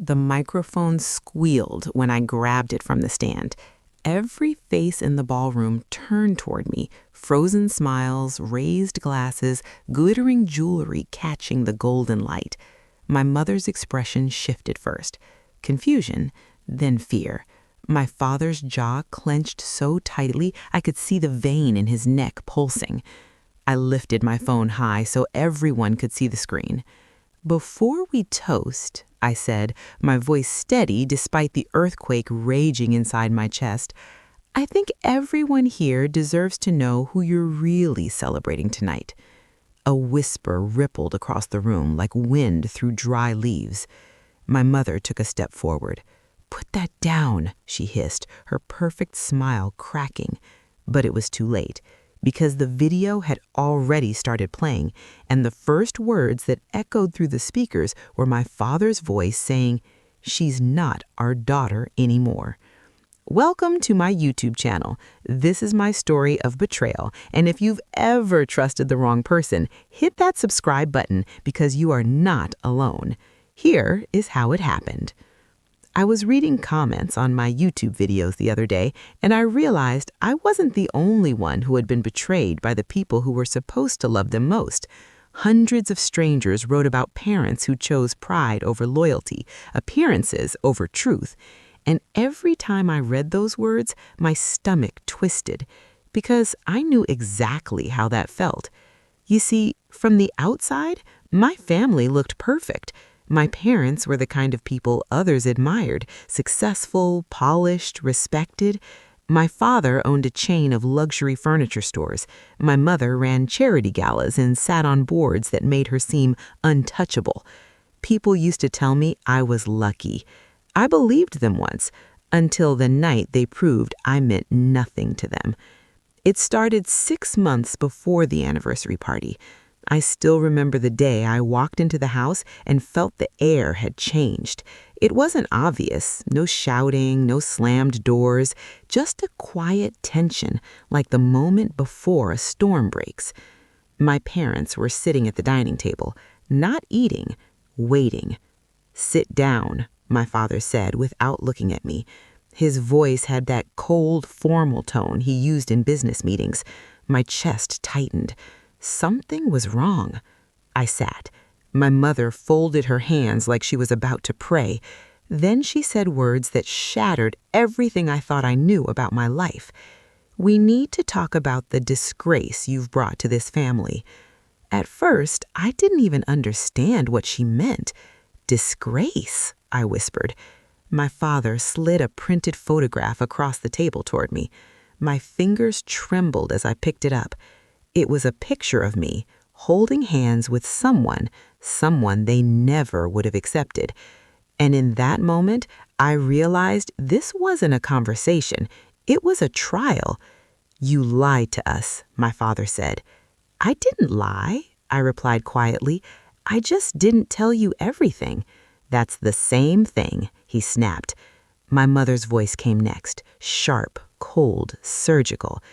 The microphone squealed when I grabbed it from the stand. Every face in the ballroom turned toward me, frozen smiles, raised glasses, glittering jewelry catching the golden light. My mother's expression shifted first. Confusion, then fear. My father's jaw clenched so tightly I could see the vein in his neck pulsing. I lifted my phone high so everyone could see the screen. "Before we toast," I said, my voice steady despite the earthquake raging inside my chest, "I think everyone here deserves to know who you're really celebrating tonight." A whisper rippled across the room like wind through dry leaves. My mother took a step forward. "Put that down," she hissed, her perfect smile cracking. But it was too late, because the video had already started playing, and the first words that echoed through the speakers were my father's voice saying, "She's not our daughter anymore." Welcome to my YouTube channel. This is my story of betrayal, and if you've ever trusted the wrong person, hit that subscribe button because you are not alone. Here is how it happened. I was reading comments on my YouTube videos the other day, and I realized I wasn't the only one who had been betrayed by the people who were supposed to love them most. Hundreds of strangers wrote about parents who chose pride over loyalty, appearances over truth. And every time I read those words, my stomach twisted, because I knew exactly how that felt. You see, from the outside, my family looked perfect. My parents were the kind of people others admired, successful, polished, respected. My father owned a chain of luxury furniture stores. My mother ran charity galas and sat on boards that made her seem untouchable. People used to tell me I was lucky. I believed them once, until the night they proved I meant nothing to them. It started 6 months before the anniversary party. I still remember the day I walked into the house and felt the air had changed. It wasn't obvious, no shouting, no slammed doors, just a quiet tension, like the moment before a storm breaks. My parents were sitting at the dining table, not eating, waiting. "Sit down," my father said without looking at me. His voice had that cold, formal tone he used in business meetings. My chest tightened. Something was wrong. I sat. My mother folded her hands like she was about to pray. Then she said words that shattered everything I thought I knew about my life. "We need to talk about the disgrace you've brought to this family." At first, I didn't even understand what she meant. "Disgrace?" I whispered. My father slid a printed photograph across the table toward me. My fingers trembled as I picked it up. It was a picture of me holding hands with someone they never would have accepted. And in that moment, I realized this wasn't a conversation. It was a trial. "You lied to us," my father said. "I didn't lie," I replied quietly. "I just didn't tell you everything." "That's the same thing," he snapped. My mother's voice came next, sharp, cold, surgical.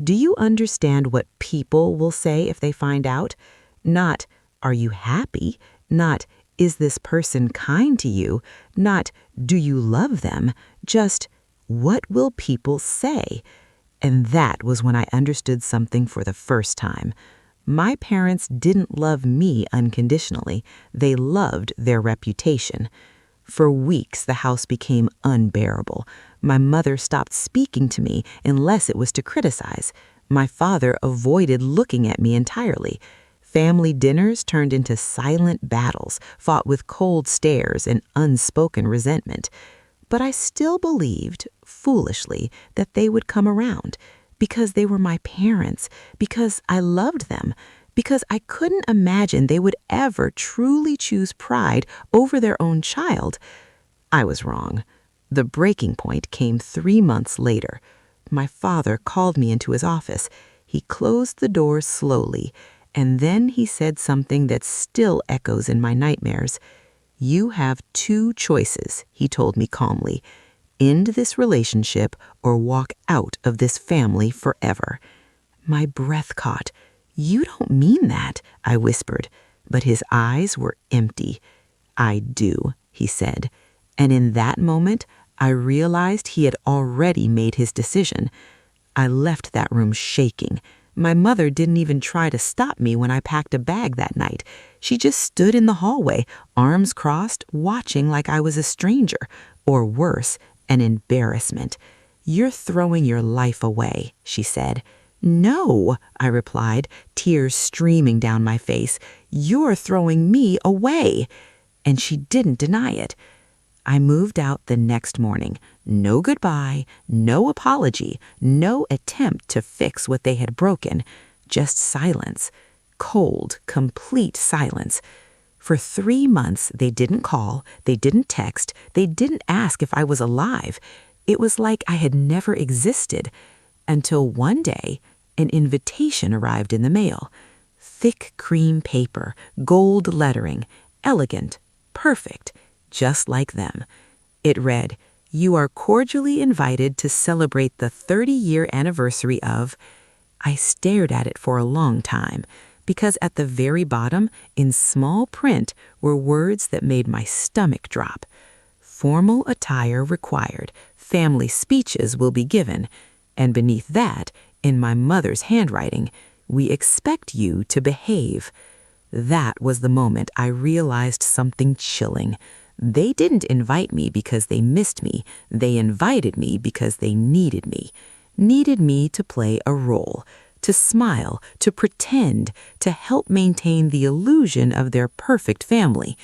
"Do you understand what people will say if they find out? Not, are you happy? Not, is this person kind to you? Not, do you love them? Just, what will people say?" And that was when I understood something for the first time. My parents didn't love me unconditionally. They loved their reputation. For weeks, the house became unbearable. My mother stopped speaking to me unless it was to criticize. My father avoided looking at me entirely. Family dinners turned into silent battles, fought with cold stares and unspoken resentment. But I still believed, foolishly, that they would come around, because they were my parents, because I loved them, because I couldn't imagine they would ever truly choose pride over their own child. I was wrong. The breaking point came 3 months later. My father called me into his office. He closed the door slowly, and then he said something that still echoes in my nightmares. "You have 2 choices," he told me calmly. "End this relationship or walk out of this family forever." My breath caught. "You don't mean that," I whispered, but his eyes were empty. "I do," he said, And in that moment, I realized he had already made his decision. I left that room shaking. My mother didn't even try to stop me when I packed a bag that night. She just stood in the hallway, arms crossed, watching like I was a stranger, or worse, an embarrassment. "You're throwing your life away," she said. "No," I replied, tears streaming down my face. "You're throwing me away." And she didn't deny it. I moved out the next morning. No goodbye, no apology, no attempt to fix what they had broken. Just silence. Cold, complete silence. For 3 months, they didn't call, they didn't text, they didn't ask if I was alive. It was like I had never existed. Until one day, an invitation arrived in the mail. Thick cream paper, gold lettering, elegant, perfect, just like them. It read, "You are cordially invited to celebrate the 30-year anniversary of—" I stared at it for a long time, because at the very bottom, in small print, were words that made my stomach drop. "Formal attire required. Family speeches will be given." And beneath that, in my mother's handwriting, "We expect you to behave." That was the moment I realized something chilling. They didn't invite me because they missed me. They invited me because they needed me. Needed me to play a role, to smile, to pretend, to help maintain the illusion of their perfect family.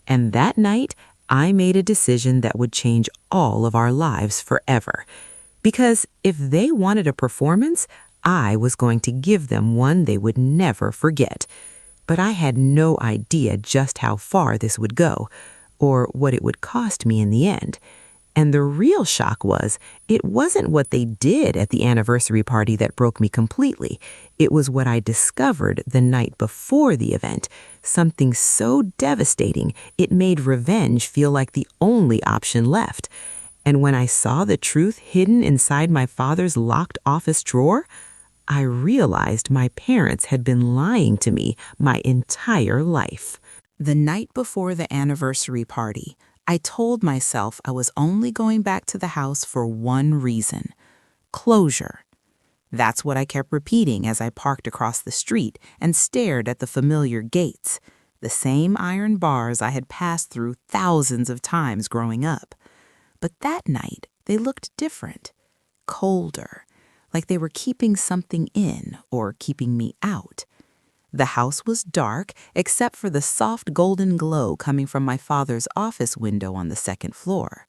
And that night, I made a decision that would change all of our lives forever. Because if they wanted a performance, I was going to give them one they would never forget. But I had no idea just how far this would go, or what it would cost me in the end. And the real shock was, it wasn't what they did at the anniversary party that broke me completely. It was what I discovered the night before the event, something so devastating it made revenge feel like the only option left. And when I saw the truth hidden inside my father's locked office drawer, I realized my parents had been lying to me my entire life. The night before the anniversary party, I told myself I was only going back to the house for one reason: closure. That's what I kept repeating as I parked across the street and stared at the familiar gates, the same iron bars I had passed through thousands of times growing up. But that night, they looked different, colder, like they were keeping something in or keeping me out. The house was dark except for the soft golden glow coming from my father's office window on the second floor.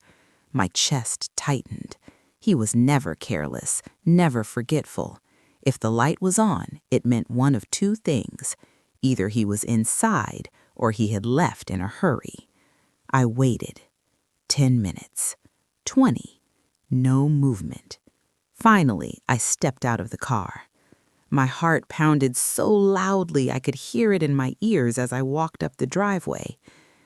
My chest tightened. He was never careless, never forgetful. If the light was on, it meant one of two things. Either he was inside or he had left in a hurry. I waited. 10 minutes. 20. No movement. Finally, I stepped out of the car. My heart pounded so loudly I could hear it in my ears as I walked up the driveway.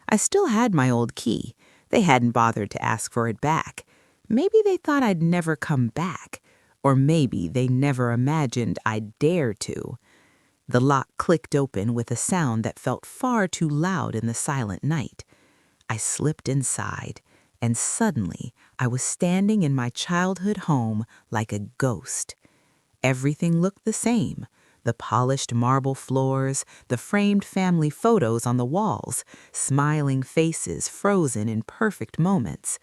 I still had my old key. They hadn't bothered to ask for it back. Maybe they thought I'd never come back. Or maybe they never imagined I'd dare to. The lock clicked open with a sound that felt far too loud in the silent night. I slipped inside, and suddenly I was standing in my childhood home like a ghost. Everything looked the same: the polished marble floors, the framed family photos on the walls, smiling faces frozen in perfect moments.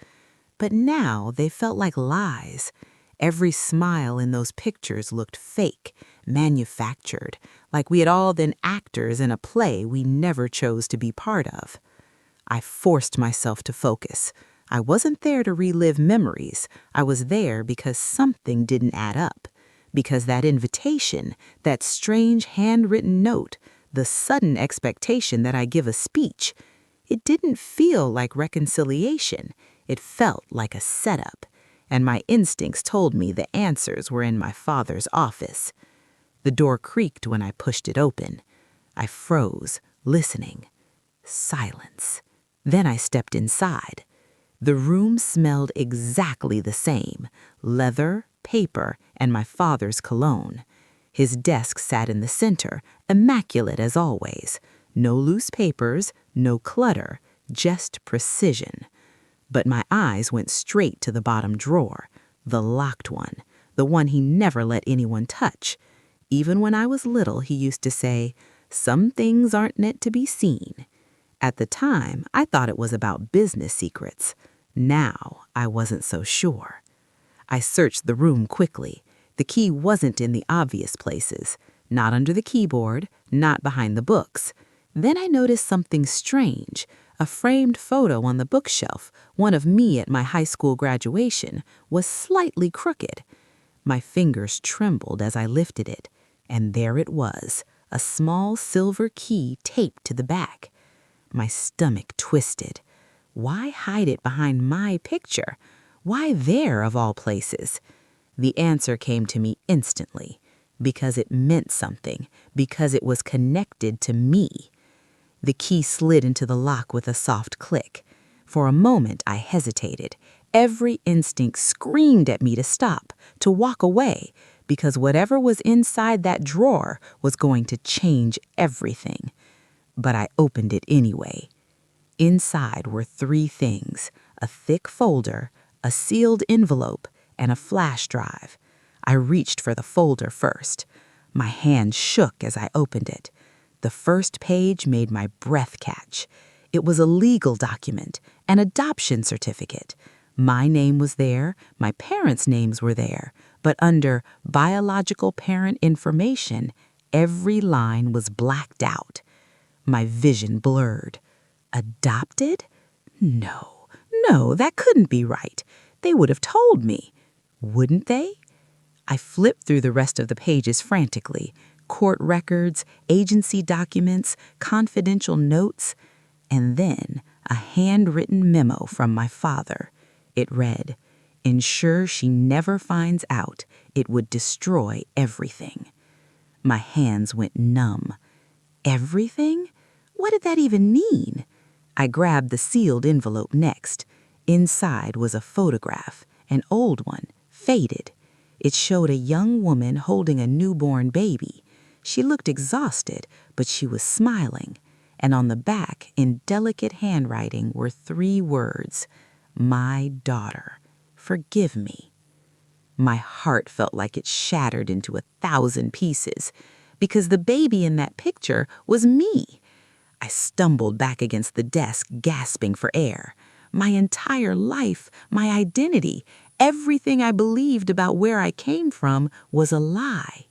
But now they felt like lies. Every smile in those pictures looked fake, manufactured, like we had all been actors in a play we never chose to be part of. I forced myself to focus. I wasn't there to relive memories. I was there because something didn't add up. Because that invitation, that strange handwritten note, the sudden expectation that I give a speech, it didn't feel like reconciliation. It felt like a setup, and my instincts told me the answers were in my father's office. The door creaked when I pushed it open. I froze, listening. Silence. Then I stepped inside. The room smelled exactly the same: leather, paper, and my father's cologne. His desk sat in the center, immaculate as always. No loose papers, no clutter, just precision. But my eyes went straight to the bottom drawer, the locked one, the one he never let anyone touch. Even when I was little, he used to say, "Some things aren't meant to be seen." At the time, I thought it was about business secrets. Now, I wasn't so sure. I searched the room quickly. The key wasn't in the obvious places, not under the keyboard, not behind the books. Then I noticed something strange. A framed photo on the bookshelf, one of me at my high school graduation, was slightly crooked. My fingers trembled as I lifted it, and there it was, a small silver key taped to the back. My stomach twisted. Why hide it behind my picture? Why there, of all places? The answer came to me instantly. Because it meant something. Because it was connected to me. The key slid into the lock with a soft click. For a moment, I hesitated. Every instinct screamed at me to stop, to walk away, because whatever was inside that drawer was going to change everything. But I opened it anyway. Inside were 3 things: a thick folder, a sealed envelope, and a flash drive. I reached for the folder first. My hand shook as I opened it. The first page made my breath catch. It was a legal document, an adoption certificate. My name was there, my parents' names were there, but under biological parent information, every line was blacked out. My vision blurred. Adopted? No, that couldn't be right. They would have told me. Wouldn't they? I flipped through the rest of the pages frantically. Court records, agency documents, confidential notes, and then a handwritten memo from my father. It read, "Ensure she never finds out. It would destroy everything." My hands went numb. Everything? What did that even mean? I grabbed the sealed envelope next. Inside was a photograph, an old one, faded. It showed a young woman holding a newborn baby. She looked exhausted, but she was smiling. And on the back, in delicate handwriting, were 3 words: "My daughter, forgive me." My heart felt like it shattered into 1,000 pieces, because the baby in that picture was me. I stumbled back against the desk, gasping for air. My entire life, my identity, everything I believed about where I came from was a lie.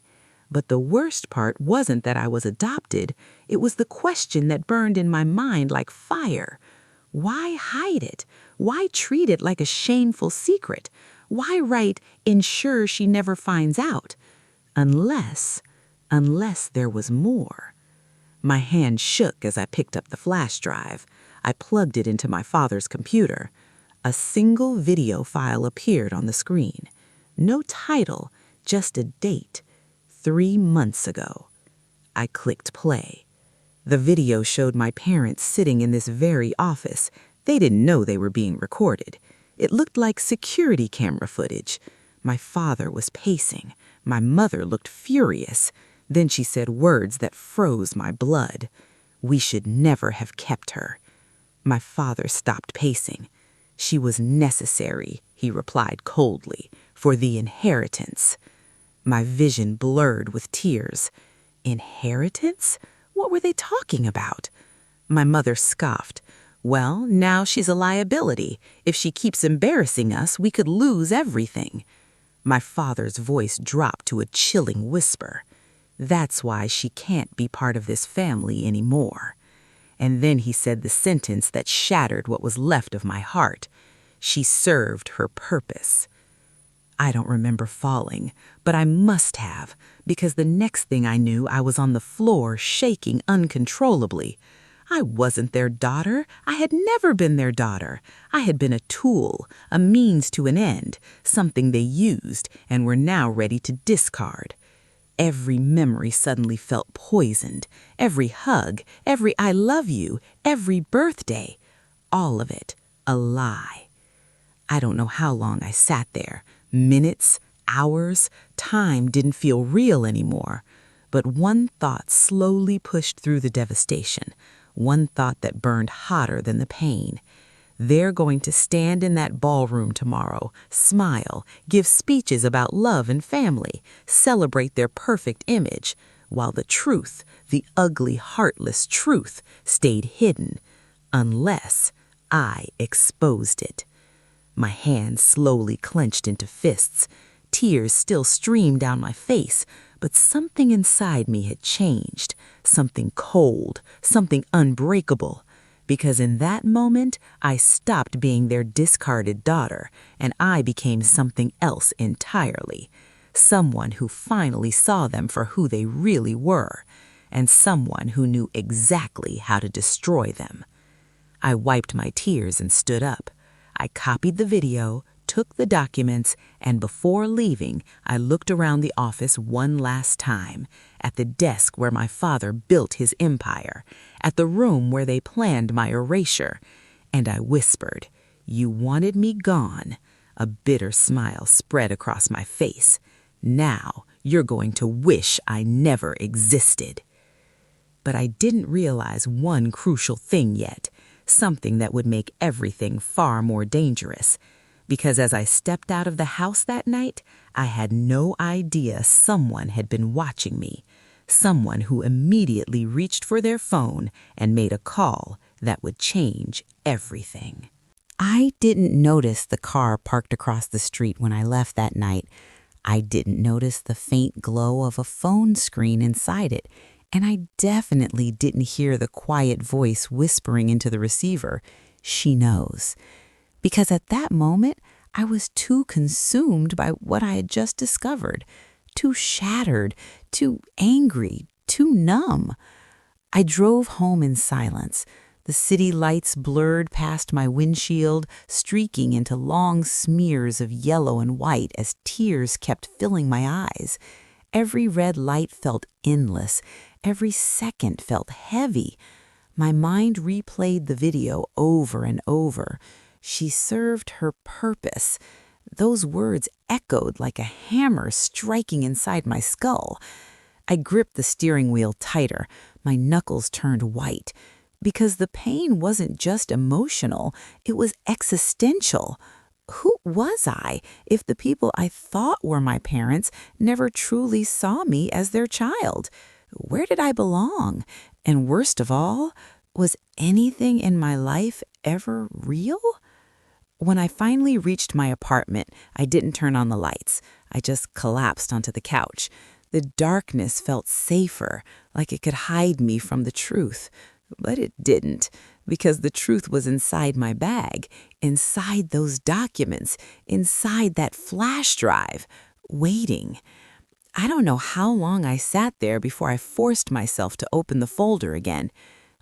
But the worst part wasn't that I was adopted. It was the question that burned in my mind like fire. Why hide it? Why treat it like a shameful secret? Why write, "Ensure she never finds out"? Unless there was more. My hand shook as I picked up the flash drive. I plugged it into my father's computer. A single video file appeared on the screen. No title, just a date. 3 months ago. I clicked play. The video showed my parents sitting in this very office. They didn't know they were being recorded. It looked like security camera footage. My father was pacing. My mother looked furious. Then she said words that froze my blood. "We should never have kept her." My father stopped pacing. "She was necessary," he replied coldly, "for the inheritance." My vision blurred with tears. Inheritance? What were they talking about? My mother scoffed. "Well, now she's a liability. If she keeps embarrassing us, we could lose everything." My father's voice dropped to a chilling whisper. "That's why she can't be part of this family anymore." And then he said the sentence that shattered what was left of my heart. "She served her purpose." I don't remember falling, but I must have, because the next thing I knew, I was on the floor shaking uncontrollably. I wasn't their daughter. I had never been their daughter. I had been a tool, a means to an end, something they used and were now ready to discard. Every memory suddenly felt poisoned. Every hug, every "I love you," every birthday. All of it a lie. I don't know how long I sat there. Minutes, hours, time didn't feel real anymore. But one thought slowly pushed through the devastation. One thought that burned hotter than the pain. They're going to stand in that ballroom tomorrow, smile, give speeches about love and family, celebrate their perfect image, while the truth, the ugly, heartless truth, stayed hidden, unless I exposed it. My hands slowly clenched into fists. Tears still streamed down my face, but something inside me had changed, something cold, something unbreakable. Because in that moment, I stopped being their discarded daughter, and I became something else entirely. Someone who finally saw them for who they really were, and someone who knew exactly how to destroy them. I wiped my tears and stood up. I copied the video, took the documents, and before leaving, I looked around the office one last time, at the desk where my father built his empire, at the room where they planned my erasure, and I whispered, "You wanted me gone." A bitter smile spread across my face. "Now you're going to wish I never existed." But I didn't realize one crucial thing yet, something that would make everything far more dangerous. Because as I stepped out of the house that night, I had no idea someone had been watching me. Someone who immediately reached for their phone and made a call that would change everything. I didn't notice the car parked across the street when I left that night. I didn't notice the faint glow of a phone screen inside it. And I definitely didn't hear the quiet voice whispering into the receiver, "She knows." Because at that moment, I was too consumed by what I had just discovered, too shattered, too angry, too numb. I drove home in silence. The city lights blurred past my windshield, streaking into long smears of yellow and white as tears kept filling my eyes. Every red light felt endless. Every second felt heavy. My mind replayed the video over and over. She served her purpose. Those words echoed like a hammer striking inside my skull. I gripped the steering wheel tighter. My knuckles turned white. Because the pain wasn't just emotional, it was existential. Who was I if the people I thought were my parents never truly saw me as their child? Where did I belong? And worst of all, was anything in my life ever real? When I finally reached my apartment, I didn't turn on the lights. I just collapsed onto the couch. The darkness felt safer, like it could hide me from the truth. But it didn't, because the truth was inside my bag, inside those documents, inside that flash drive, waiting. I don't know how long I sat there before I forced myself to open the folder again.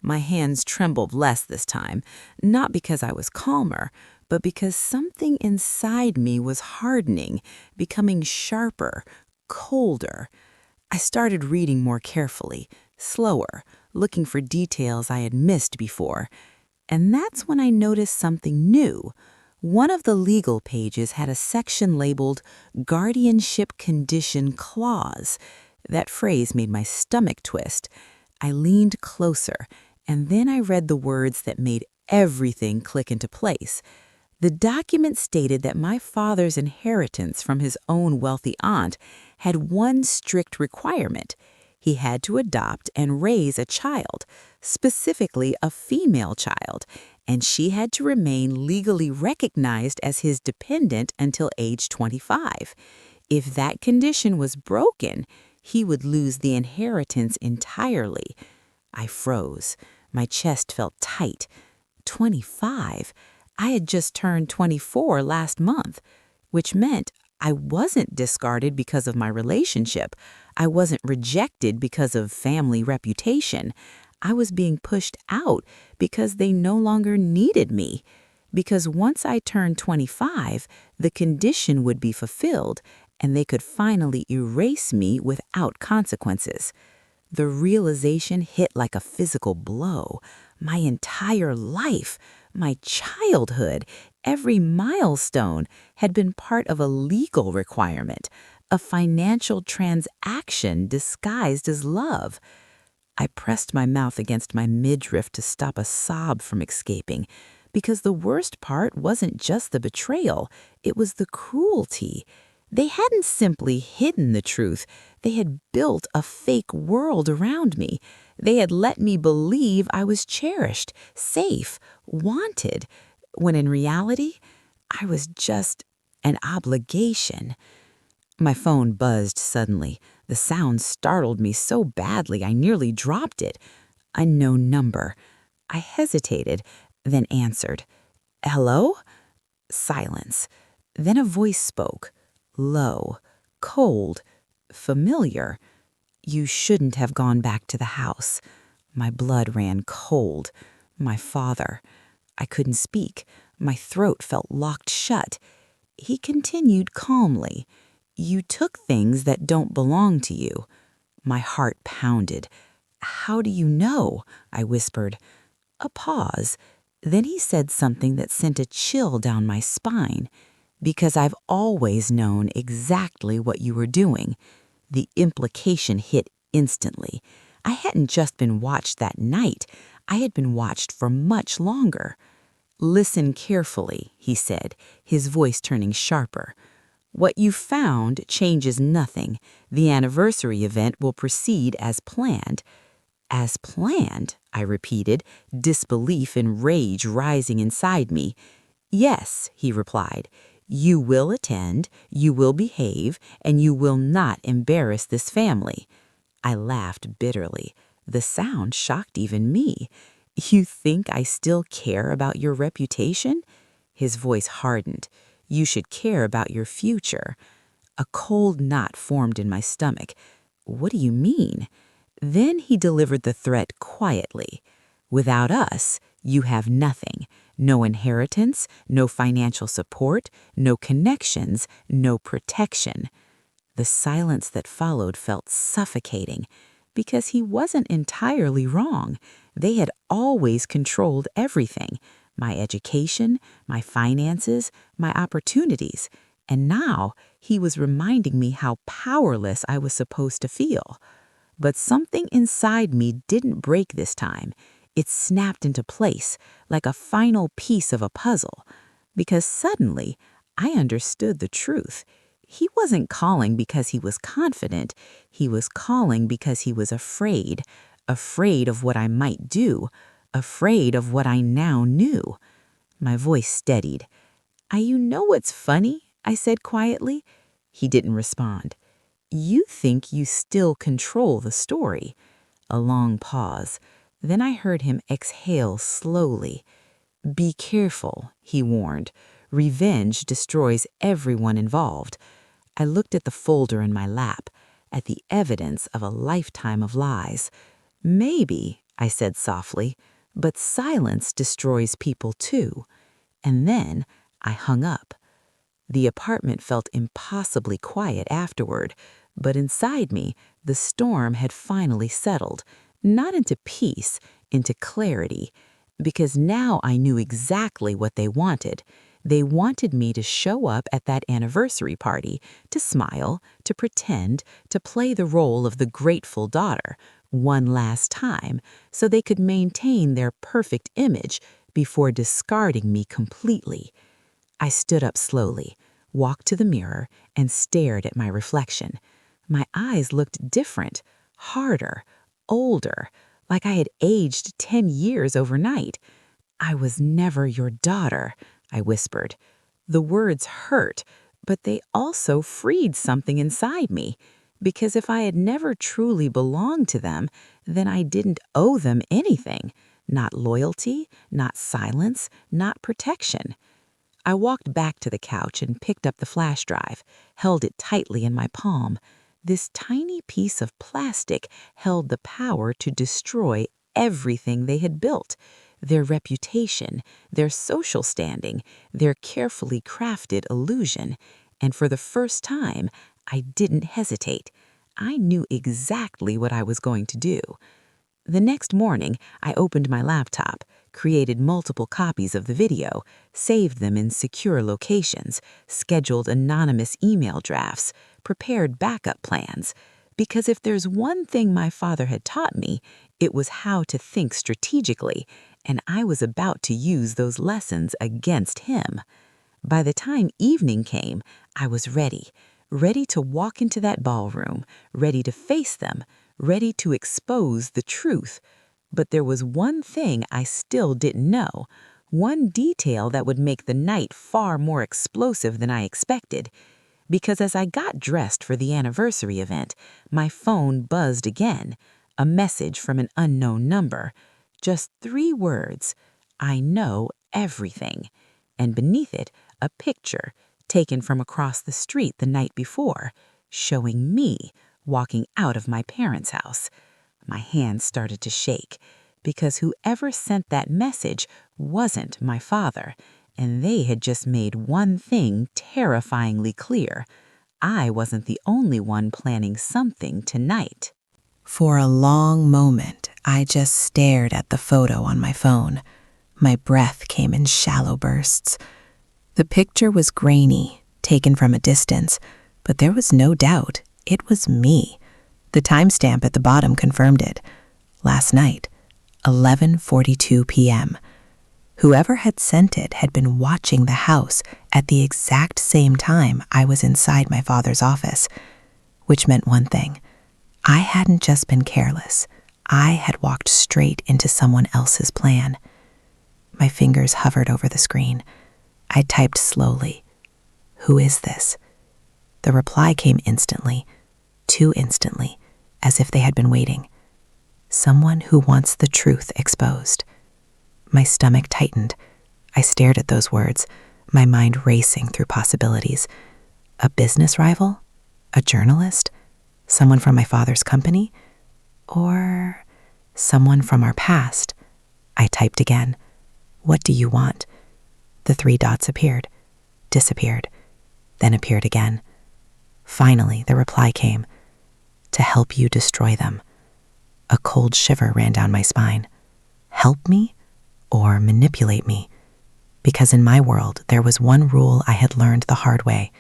My hands trembled less this time, not because I was calmer, but because something inside me was hardening, becoming sharper, colder. I started reading more carefully, slower, looking for details I had missed before. And that's when I noticed something new. One of the legal pages had a section labeled Guardianship Condition Clause. That phrase made my stomach twist. I leaned closer, and then I read the words that made everything click into place. The document stated that my father's inheritance from his own wealthy aunt had one strict requirement. He had to adopt and raise a child, specifically a female child, and she had to remain legally recognized as his dependent until age 25. If that condition was broken, he would lose the inheritance entirely. I froze. My chest felt tight. 25? I had just turned 24 last month, which meant I wasn't discarded because of my relationship. I wasn't rejected because of family reputation. I was being pushed out because they no longer needed me. Because once I turned 25, the condition would be fulfilled, and they could finally erase me without consequences. The realization hit like a physical blow. My entire life, my childhood, every milestone had been part of a legal requirement, a financial transaction disguised as love. I pressed my mouth against my midriff to stop a sob from escaping, Because the worst part wasn't just the betrayal, it was the cruelty. They hadn't simply hidden the truth, they had built a fake world around me. They had let me believe I was cherished, safe, wanted, when in reality, I was just an obligation. My phone buzzed suddenly. The sound startled me so badly I nearly dropped it. Unknown number. I hesitated, then answered. Hello? Silence. Then a voice spoke. Low, cold, familiar. You shouldn't have gone back to the house. My blood ran cold. My father. I couldn't speak. My throat felt locked shut. He continued calmly. You took things that don't belong to you. My heart pounded. How do you know? I whispered. A pause. Then he said something that sent a chill down my spine. Because I've always known exactly what you were doing. The implication hit instantly. I hadn't just been watched that night. I had been watched for much longer. Listen carefully, he said, his voice turning sharper. What you found changes nothing. The anniversary event will proceed as planned. As planned, I repeated, disbelief and rage rising inside me. Yes, he replied. You will attend, you will behave, and you will not embarrass this family. I laughed bitterly. The sound shocked even me. You think I still care about your reputation? His voice hardened. You should care about your future. A cold knot formed in my stomach. What do you mean? Then he delivered the threat quietly. Without us, you have nothing. No inheritance, no financial support, no connections, no protection. The silence that followed felt suffocating, because he wasn't entirely wrong. They had always controlled everything, my education, my finances, my opportunities, and now he was reminding me how powerless I was supposed to feel. But something inside me didn't break this time. It snapped into place, like a final piece of a puzzle, because suddenly I understood the truth. He wasn't calling because he was confident. He was calling because he was afraid, afraid of what I might do, afraid of what I now knew. My voice steadied. You know what's funny? I said quietly. He didn't respond. You think you still control the story. A long pause. Then I heard him exhale slowly. Be careful, he warned. Revenge destroys everyone involved. I looked at the folder in my lap, at the evidence of a lifetime of lies. Maybe, I said softly, but silence destroys people too. And then I hung up. The apartment felt impossibly quiet afterward, but inside me, the storm had finally settled, not into peace, into clarity, because now I knew exactly what they wanted. They wanted me to show up at that anniversary party, to smile, to pretend, to play the role of the grateful daughter, one last time, so they could maintain their perfect image before discarding me completely. I stood up slowly, walked to the mirror, and stared at my reflection. My eyes looked different, harder, older, like I had aged 10 years overnight. I was never your daughter, I whispered. The words hurt, but they also freed something inside me, because if I had never truly belonged to them, then I didn't owe them anything, not loyalty, not silence, not protection. I walked back to the couch and picked up the flash drive, held it tightly in my palm. This tiny piece of plastic held the power to destroy everything they had built, their reputation, their social standing, their carefully crafted illusion. And for the first time, I didn't hesitate. I knew exactly what I was going to do. The next morning, I opened my laptop, created multiple copies of the video, saved them in secure locations, scheduled anonymous email drafts, prepared backup plans. Because if there's one thing my father had taught me, it was how to think strategically, and I was about to use those lessons against him. By the time evening came, I was ready to walk into that ballroom, ready to face them, ready to expose the truth. But there was one thing I still didn't know, one detail that would make the night far more explosive than I expected. Because as I got dressed for the anniversary event, my phone buzzed again, a message from an unknown number. Just 3 words, "I know everything," and beneath it, a picture taken from across the street the night before, showing me walking out of my parents' house. My hands started to shake, because whoever sent that message wasn't my father, and they had just made one thing terrifyingly clear. I wasn't the only one planning something tonight. For a long moment, I just stared at the photo on my phone. My breath came in shallow bursts. The picture was grainy, taken from a distance, but there was no doubt it was me. The timestamp at the bottom confirmed it. Last night, 11:42 p.m. Whoever had sent it had been watching the house at the exact same time I was inside my father's office, which meant one thing. I hadn't just been careless. I had walked straight into someone else's plan. My fingers hovered over the screen. I typed slowly, "Who is this?" The reply came instantly, too instantly, as if they had been waiting. "Someone who wants the truth exposed." My stomach tightened. I stared at those words, my mind racing through possibilities. A business rival? A journalist? Someone from my father's company? Or someone from our past? I typed again. "What do you want?" The 3 dots appeared, disappeared, then appeared again. Finally, the reply came. "To help you destroy them." A cold shiver ran down my spine. Help me or manipulate me? Because in my world, there was one rule I had learned the hard way.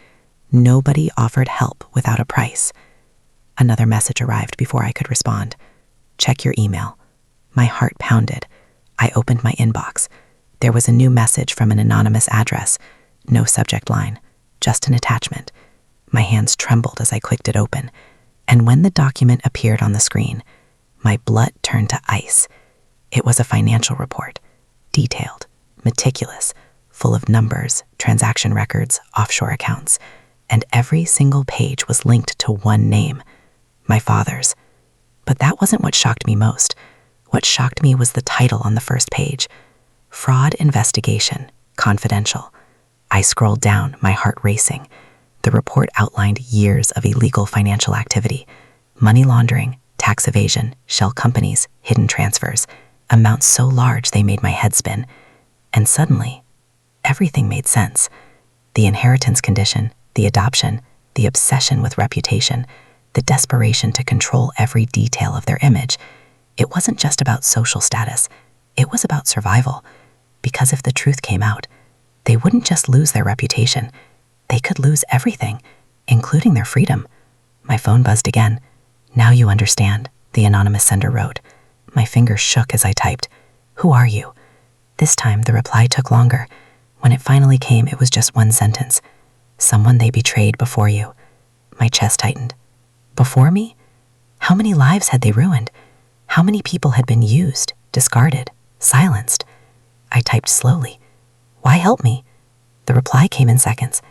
Nobody offered help without a price. Another message arrived before I could respond. "Check your email." My heart pounded. I opened my inbox. There was a new message from an anonymous address. No subject line, just an attachment. My hands trembled as I clicked it open. And when the document appeared on the screen, my blood turned to ice. It was a financial report, detailed, meticulous, full of numbers, transaction records, offshore accounts, and every single page was linked to one name, my father's. But that wasn't what shocked me most. What shocked me was the title on the first page, "Fraud Investigation, Confidential." I scrolled down, my heart racing. The report outlined years of illegal financial activity, money laundering, tax evasion, shell companies, hidden transfers, amounts so large they made my head spin. And suddenly, everything made sense. The inheritance condition, the adoption, the obsession with reputation, the desperation to control every detail of their image. It wasn't just about social status. It was about survival. Because if the truth came out, they wouldn't just lose their reputation. They could lose everything, including their freedom. My phone buzzed again. "Now you understand," the anonymous sender wrote. My fingers shook as I typed, "Who are you?" This time, the reply took longer. When it finally came, it was just one sentence. "Someone they betrayed before you." My chest tightened. Before me? How many lives had they ruined? How many people had been used, discarded, silenced? I typed slowly. "Why help me?" The reply came in seconds.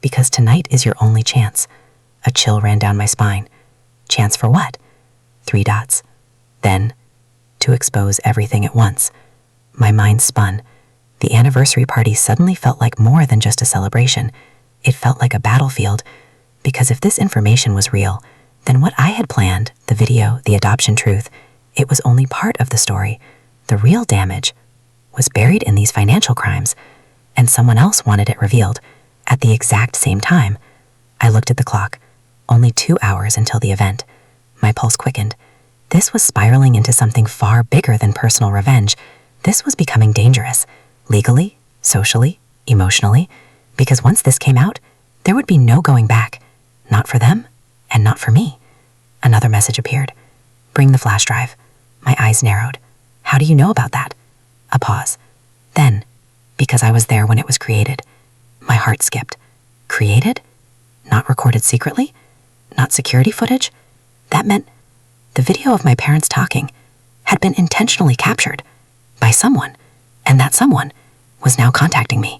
"Because tonight is your only chance." A chill ran down my spine. Chance for what? 3 dots. Then, to expose everything at once. My mind spun. The anniversary party suddenly felt like more than just a celebration. It felt like a battlefield. Because if this information was real, then what I had planned, the video, the adoption truth, it was only part of the story. The real damage was buried in these financial crimes, and someone else wanted it revealed at the exact same time. I looked at the clock. Only 2 hours until the event. My pulse quickened. This was spiraling into something far bigger than personal revenge. This was becoming dangerous, legally, socially, emotionally, because once this came out, there would be no going back. Not for them, and not for me. Another message appeared. "Bring the flash drive." My eyes narrowed. "How do you know about that?" A pause. Then, because I was there when it was created, my heart skipped. Created? Not recorded secretly? Not security footage? That meant the video of my parents talking had been intentionally captured by someone, and that someone was now contacting me.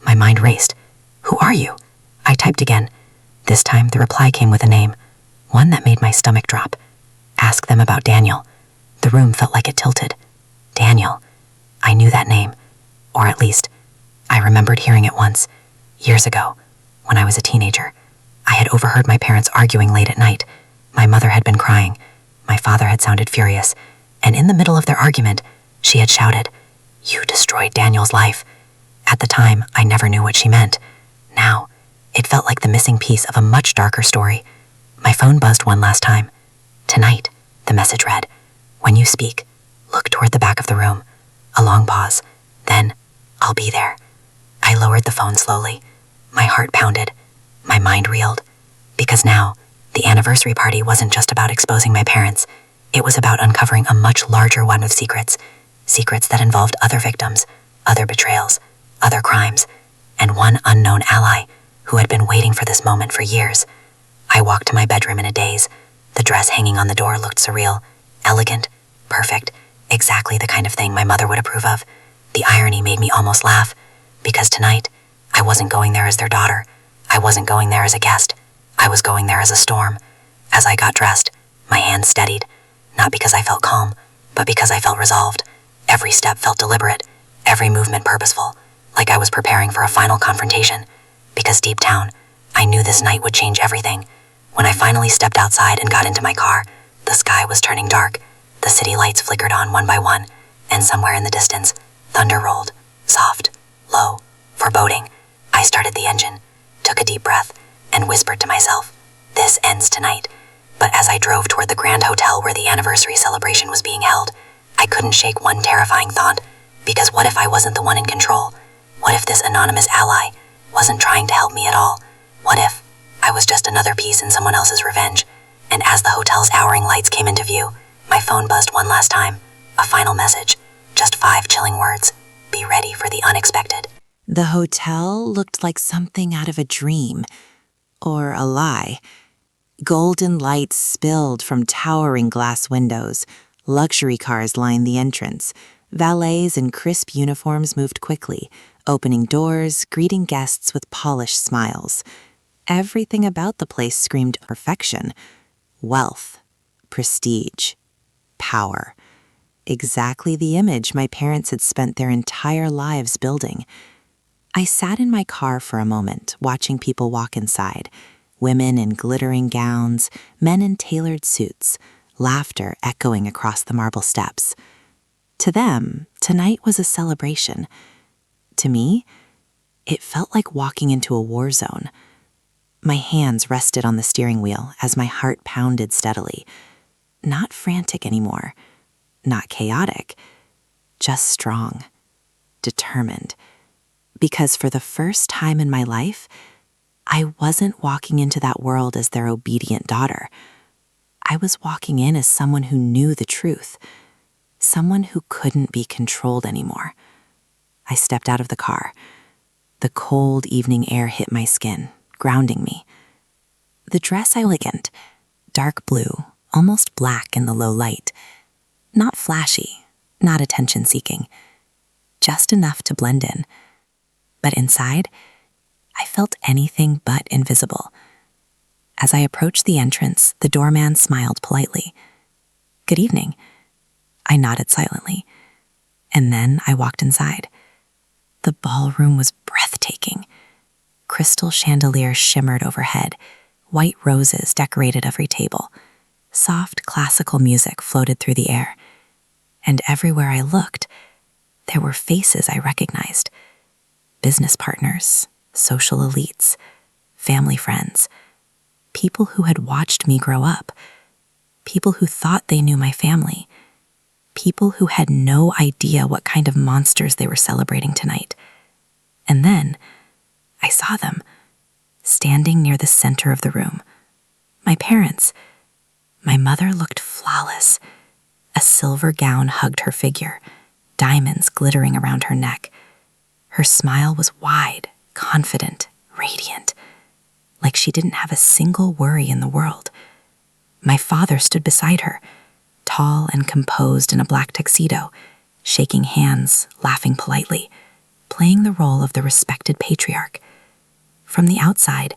My mind raced. Who are you? I typed again. This time the reply came with a name, one that made my stomach drop. Ask them about Daniel. The room felt like it tilted. Daniel. I knew that name, or at least, I remembered hearing it once, years ago, when I was a teenager. I had overheard my parents arguing late at night. My mother had been crying. My father had sounded furious. And in the middle of their argument, she had shouted, "You destroyed Daniel's life." At the time, I never knew what she meant. Now, it felt like the missing piece of a much darker story. My phone buzzed one last time. Tonight, the message read, "When you speak, look toward the back of the room." A long pause. Then, "I'll be there." I lowered the phone slowly. My heart pounded. My mind reeled. Because now, the anniversary party wasn't just about exposing my parents. It was about uncovering a much larger one of secrets. Secrets that involved other victims, other betrayals, other crimes, and one unknown ally who had been waiting for this moment for years. I walked to my bedroom in a daze. The dress hanging on the door looked surreal, elegant, perfect, exactly the kind of thing my mother would approve of. The irony made me almost laugh, because tonight, I wasn't going there as their daughter. I wasn't going there as a guest. I was going there as a storm. As I got dressed, my hands steadied, not because I felt calm, but because I felt resolved. Every step felt deliberate, every movement purposeful, like I was preparing for a final confrontation. Because deep down, I knew this night would change everything. When I finally stepped outside and got into my car, the sky was turning dark. The city lights flickered on one by one, and somewhere in the distance, thunder rolled, soft, low, foreboding. I started the engine, took a deep breath, and whispered to myself, "This ends tonight." But as I drove toward the grand hotel where the anniversary celebration was being held, I couldn't shake one terrifying thought, because what if I wasn't the one in control? What if this anonymous ally wasn't trying to help me at all? What if I was just another piece in someone else's revenge? And as the hotel's towering lights came into view, my phone buzzed one last time. A final message. Just 5 chilling words. Be ready for the unexpected. The hotel looked like something out of a dream, or a lie. Golden lights spilled from towering glass windows. Luxury cars lined the entrance. Valets in crisp uniforms moved quickly, opening doors, greeting guests with polished smiles. Everything about the place screamed perfection. Wealth, prestige, power. Exactly the image my parents had spent their entire lives building. I sat in my car for a moment, watching people walk inside. Women in glittering gowns, men in tailored suits, laughter echoing across the marble steps. To them, tonight was a celebration. To me, it felt like walking into a war zone. My hands rested on the steering wheel as my heart pounded steadily. Not frantic anymore, not chaotic, just strong, determined. Because for the first time in my life, I wasn't walking into that world as their obedient daughter. I was walking in as someone who knew the truth, someone who couldn't be controlled anymore. I stepped out of the car. The cold evening air hit my skin, grounding me. The dress elegant, dark blue, almost black in the low light. Not flashy, not attention-seeking, just enough to blend in. But inside, I felt anything but invisible. As I approached the entrance, the doorman smiled politely. "Good evening." I nodded silently, and then I walked inside. The ballroom was breathtaking. Crystal chandeliers shimmered overhead. White roses decorated every table. Soft classical music floated through the air. And everywhere I looked, there were faces I recognized. Business partners, social elites, family friends, people who had watched me grow up, people who thought they knew my family, people who had no idea what kind of monsters they were celebrating tonight. And then I saw them, standing near the center of the room. My parents. My mother looked flawless. A silver gown hugged her figure. diamonds glittering around her neck. Her smile was wide, confident, radiant, like she didn't have a single worry in the world. My father stood beside her, tall and composed in a black tuxedo, shaking hands, laughing politely, playing the role of the respected patriarch. From the outside,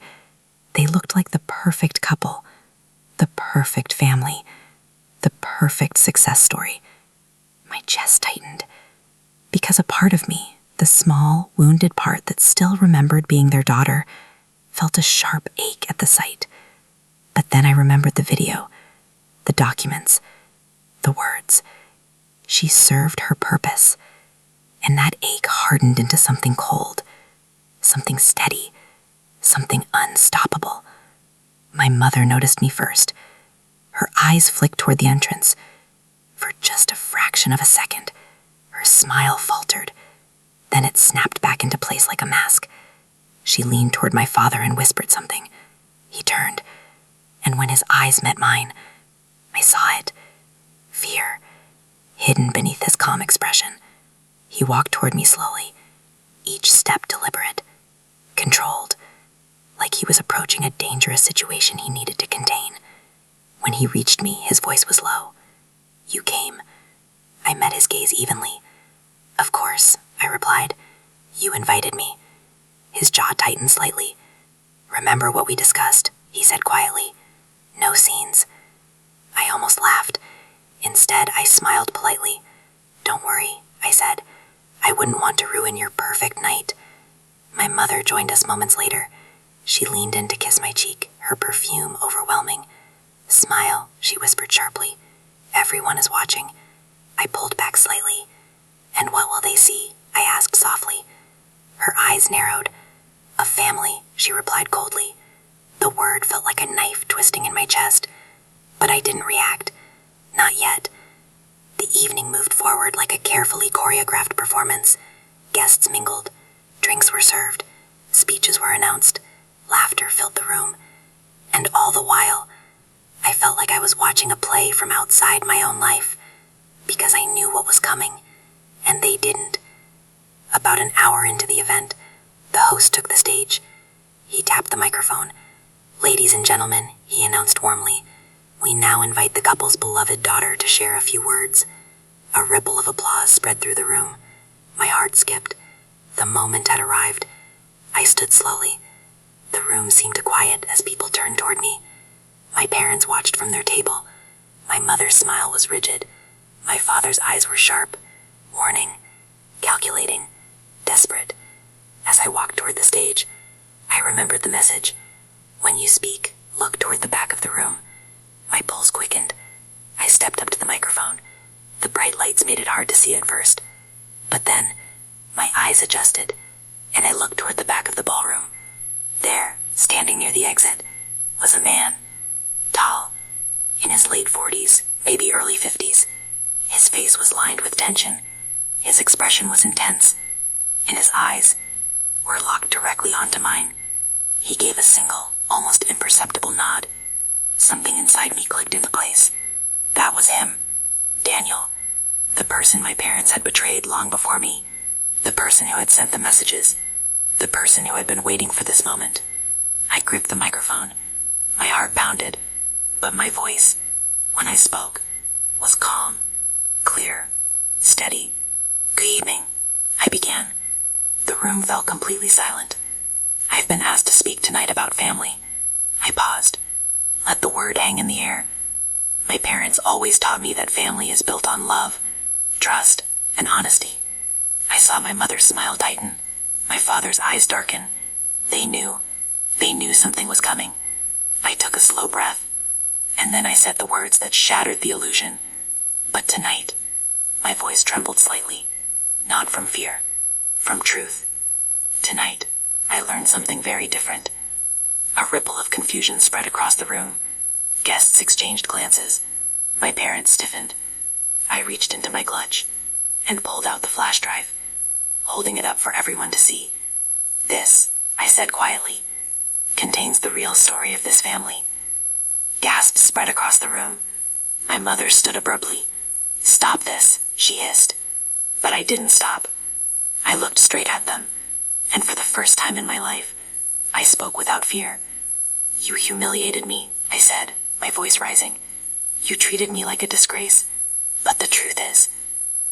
they looked like the perfect couple, the perfect family, the perfect success story. My chest tightened, because a part of me, the small, wounded part that still remembered being their daughter, felt a sharp ache at the sight. But then I remembered the video, the documents, the words. She served her purpose, and that ache hardened into something cold, something steady, something unstoppable. My mother noticed me first. Her eyes flicked toward the entrance. For just a fraction of a second, her smile faltered. Then it snapped back into place like a mask. She leaned toward my father and whispered something. He turned, and when his eyes met mine, I saw it. Fear, hidden beneath his calm expression. He walked toward me slowly, each step deliberate, controlled, like he was approaching a dangerous situation he needed to contain. When he reached me, his voice was low. "You came." I met his gaze evenly. "Of course," I replied. "You invited me." His jaw tightened slightly. "Remember what we discussed?" he said quietly. "No scenes." I almost laughed. Instead, I smiled politely. "Don't worry," I said. "I wouldn't want to ruin your perfect night." My mother joined us moments later. She leaned in to kiss my cheek, her perfume overwhelming. "Smile," she whispered sharply. "Everyone is watching." I pulled back slightly. "And what will they see?" I asked softly. Her eyes narrowed. "A family," she replied coldly. The word felt like a knife twisting in my chest, but I didn't react. Not yet. The evening moved forward like a carefully choreographed performance. Guests mingled. Drinks were served. Speeches were announced. Laughter filled the room. And all the while, I felt like I was watching a play from outside my own life, because I knew what was coming, and they didn't. About an hour into the event, the host took the stage. He tapped the microphone. "Ladies and gentlemen," he announced warmly, "we now invite the couple's beloved daughter to share a few words." A ripple of applause spread through the room. My heart skipped. The moment had arrived. I stood slowly. The room seemed to quiet as people turned toward me. My parents watched from their table. My mother's smile was rigid. My father's eyes were sharp, warning, calculating, desperate. As I walked toward the stage, I remembered the message. "When you speak, look toward the back of the room." My pulse quickened. I stepped up to the microphone. The bright lights made it hard to see at first. But then, my eyes adjusted, and I looked toward the back of the ballroom. There, standing near the exit, was a man. Tall, in his late 40s, maybe early 50s. His face was lined with tension. His expression was intense, and his eyes were locked directly onto mine. He gave a single, almost imperceptible nod. Something inside me clicked into place. That was him. Daniel. The person my parents had betrayed long before me. The person who had sent the messages. The person who had been waiting for this moment. I gripped the microphone. My heart pounded, but my voice, when I spoke, was calm, clear, steady. "Good evening," I began. The room fell completely silent. "I've been asked to speak tonight about family." I paused, let the word hang in the air. My parents always taught me that family is built on love, trust, and honesty. I saw my mother's smile tighten, my father's eyes darken. They knew something was coming. I took a slow breath, and then I said the words that shattered the illusion. But tonight, my voice trembled slightly, not from fear, from truth. Tonight, I learned something very different. A ripple of confusion spread across the room. Guests exchanged glances. My parents stiffened. I reached into my clutch and pulled out the flash drive, holding it up for everyone to see. "This," I said quietly, "contains the real story of this family." Gasps spread across the room. My mother stood abruptly. "Stop this," she hissed. But I didn't stop. I looked straight at them, and for the first time in my life, I spoke without fear. "You humiliated me," I said, my voice rising. "You treated me like a disgrace. But the truth is,"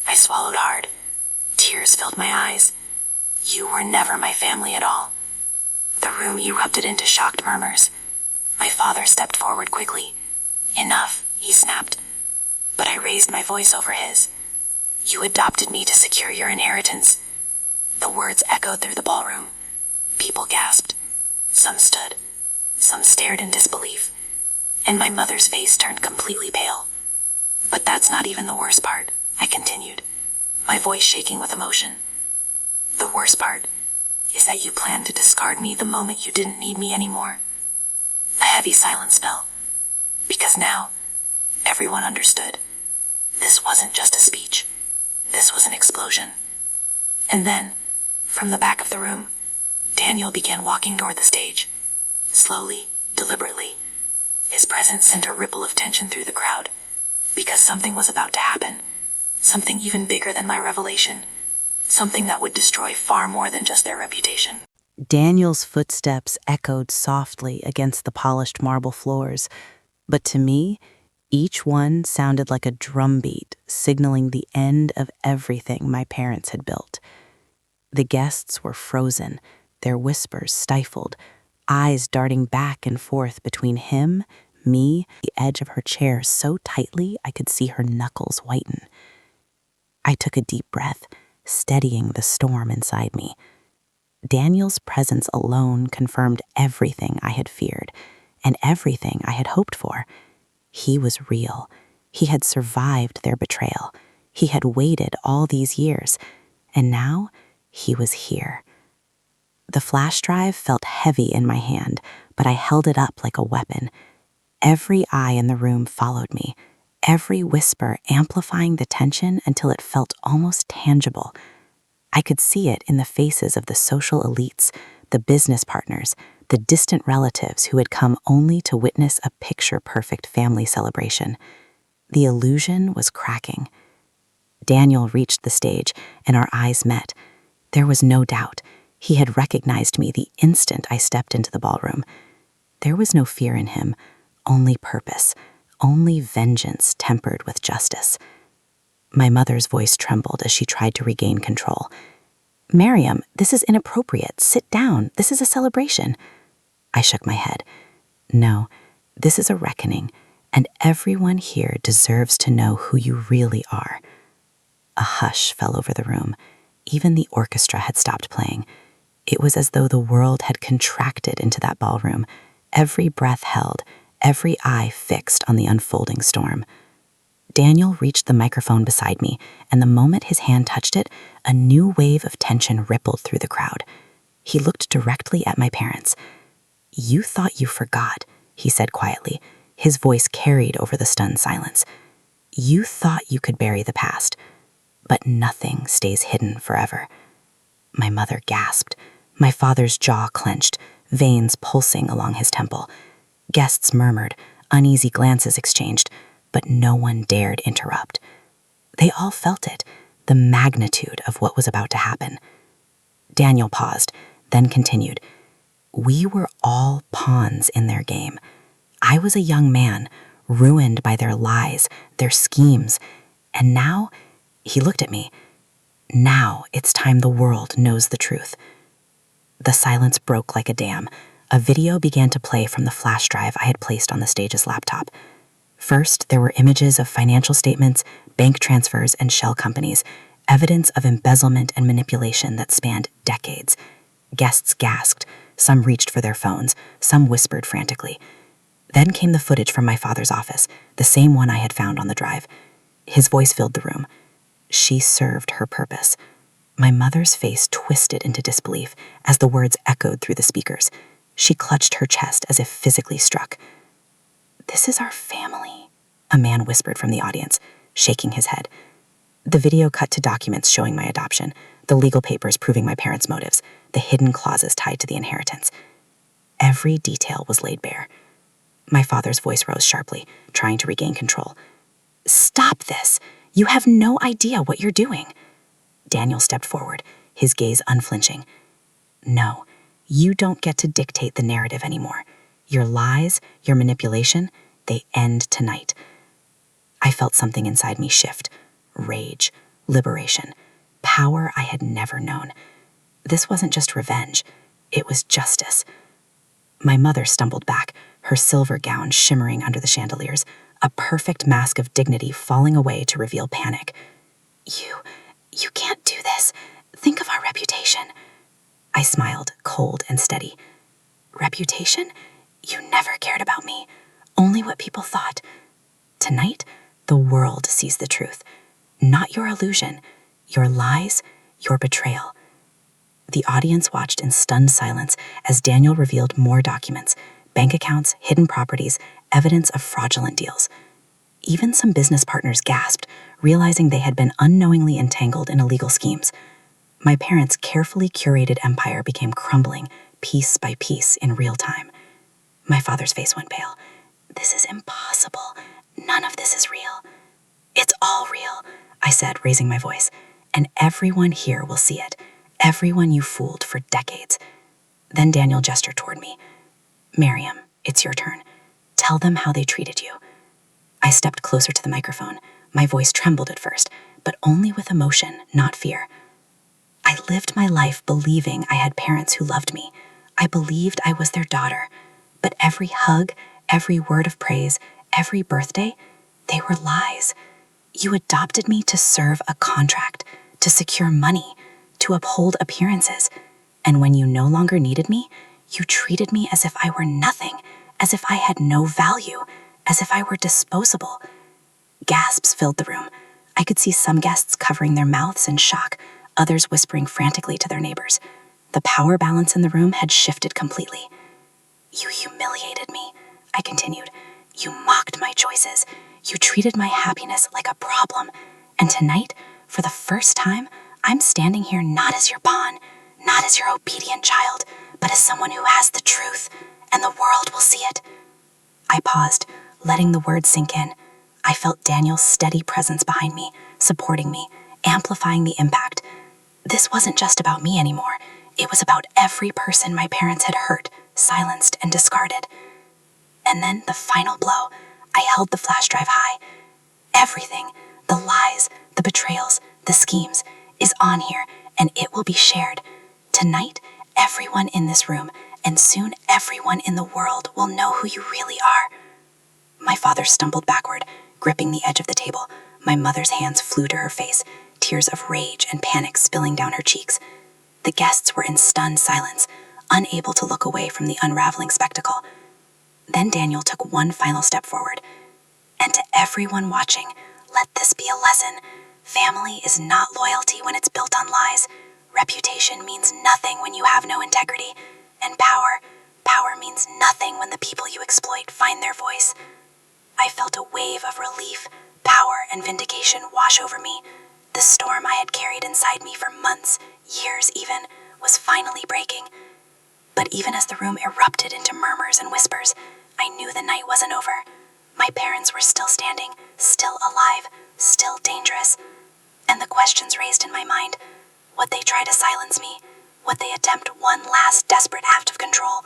I swallowed hard. Tears filled my eyes. "You were never my family at all." The room erupted into shocked murmurs. My father stepped forward quickly. "Enough," he snapped. But I raised my voice over his. "You adopted me to secure your inheritance." The words echoed through the ballroom. People gasped. Some stood. Some stared in disbelief. And my mother's face turned completely pale. "But that's not even the worst part," I continued, my voice shaking with emotion. "The worst part is that you planned to discard me the moment you didn't need me anymore." A heavy silence fell, because now everyone understood. This wasn't just a speech. This was an explosion. And then, from the back of the room, Daniel began walking toward the stage. Slowly, deliberately. His presence sent a ripple of tension through the crowd, because something was about to happen. Something even bigger than my revelation. Something that would destroy far more than just their reputation. Daniel's footsteps echoed softly against the polished marble floors, but to me, each one sounded like a drumbeat signaling the end of everything my parents had built. The guests were frozen, their whispers stifled, eyes darting back and forth between him, me, the edge of her chair so tightly I could see her knuckles whiten. I took a deep breath, steadying the storm inside me. Daniel's presence alone confirmed everything I had feared and everything I had hoped for. He was real. He had survived their betrayal. He had waited all these years, and now he was here. The flash drive felt heavy in my hand, but I held it up like a weapon. Every eye in the room followed me, every whisper amplifying the tension until it felt almost tangible. I could see it in the faces of the social elites, the business partners, the distant relatives who had come only to witness a picture-perfect family celebration. The illusion was cracking. Daniel reached the stage, and our eyes met. There was no doubt. He had recognized me the instant I stepped into the ballroom. There was no fear in him, only purpose, only vengeance tempered with justice. My mother's voice trembled as she tried to regain control. "Miriam, this is inappropriate. Sit down. This is a celebration." I shook my head. "No, this is a reckoning, and everyone here deserves to know who you really are." A hush fell over the room. Even the orchestra had stopped playing. It was as though the world had contracted into that ballroom, every breath held, every eye fixed on the unfolding storm. Daniel reached the microphone beside me, and the moment his hand touched it, a new wave of tension rippled through the crowd. He looked directly at my parents. "You thought you forgot," he said quietly, his voice carried over the stunned silence. "You thought you could bury the past, but nothing stays hidden forever." My mother gasped. My father's jaw clenched, veins pulsing along his temple. Guests murmured, uneasy glances exchanged, but no one dared interrupt. They all felt it, the magnitude of what was about to happen. Daniel paused, then continued. "We were all pawns in their game. I was a young man, ruined by their lies, their schemes, and now," he looked at me, "now it's time the world knows the truth." The silence broke like a dam. A video began to play from the flash drive I had placed on the stage's laptop. First, there were images of financial statements, bank transfers, and shell companies, evidence of embezzlement and manipulation that spanned decades. Guests gasped, some reached for their phones, some whispered frantically. Then came the footage from my father's office, the same one I had found on the drive. His voice filled the room. She served her purpose. My mother's face twisted into disbelief as the words echoed through the speakers. She clutched her chest as if physically struck. "This is our family," a man whispered from the audience, shaking his head. The video cut to documents showing my adoption, the legal papers proving my parents' motives, the hidden clauses tied to the inheritance. Every detail was laid bare. My father's voice rose sharply, trying to regain control. "Stop this! You have no idea what you're doing." Daniel stepped forward, his gaze unflinching. No, you don't get to dictate the narrative anymore. Your lies, your manipulation, they end tonight. I felt something inside me shift. Rage, liberation, power I had never known. This wasn't just revenge, it was justice. My mother stumbled back, her silver gown shimmering under the chandeliers, a perfect mask of dignity falling away to reveal panic. You can't do this. Think of our reputation. I smiled, cold and steady. Reputation? You never cared about me, only what people thought. Tonight, the world sees the truth. Not your illusion, your lies, your betrayal. The audience watched in stunned silence as Daniel revealed more documents, bank accounts, hidden properties, evidence of fraudulent deals. Even some business partners gasped, realizing they had been unknowingly entangled in illegal schemes. My parents' carefully curated empire became crumbling, piece by piece, in real time. My father's face went pale. This is impossible. None of this is real. It's all real, I said, raising my voice. And everyone here will see it. Everyone you fooled for decades. Then Daniel gestured toward me. Miriam, it's your turn. Tell them how they treated you. I stepped closer to the microphone. My voice trembled at first, but only with emotion, not fear. I lived my life believing I had parents who loved me. I believed I was their daughter. But every hug, every word of praise, every birthday, they were lies. You adopted me to serve a contract, to secure money, to uphold appearances. And when you no longer needed me, you treated me as if I were nothing, as if I had no value, as if I were disposable. Gasps filled the room. I could see some guests covering their mouths in shock, others whispering frantically to their neighbors. The power balance in the room had shifted completely. You humiliated me, I continued. You mocked my choices. You treated my happiness like a problem. And tonight, for the first time, I'm standing here not as your pawn, not as your obedient child, but as someone who has the truth, and the world will see it. I paused, letting the words sink in. I felt Daniel's steady presence behind me, supporting me, amplifying the impact. This wasn't just about me anymore. It was about every person my parents had hurt, silenced, and discarded. And then the final blow. I held the flash drive high. Everything, the lies, the betrayals, the schemes, is on here, and it will be shared. Tonight, everyone in this room, and soon everyone in the world, will know who you really are. My father stumbled backward, gripping the edge of the table. My mother's hands flew to her face, tears of rage and panic spilling down her cheeks. The guests were in stunned silence, unable to look away from the unraveling spectacle. Then Daniel took one final step forward. And to everyone watching, let this be a lesson. Family is not loyalty when it's built on lies. Reputation means nothing when you have no integrity. And power means nothing when the people you exploit find their voice. I felt a wave of relief, power, and vindication wash over me. The storm I had carried inside me for months, years even, was finally breaking. But even as the room erupted into murmurs and whispers, I knew the night wasn't over. My parents were still standing, still alive, still dangerous. And the questions raised in my mind, would they try to silence me? Would they attempt one last desperate act of control?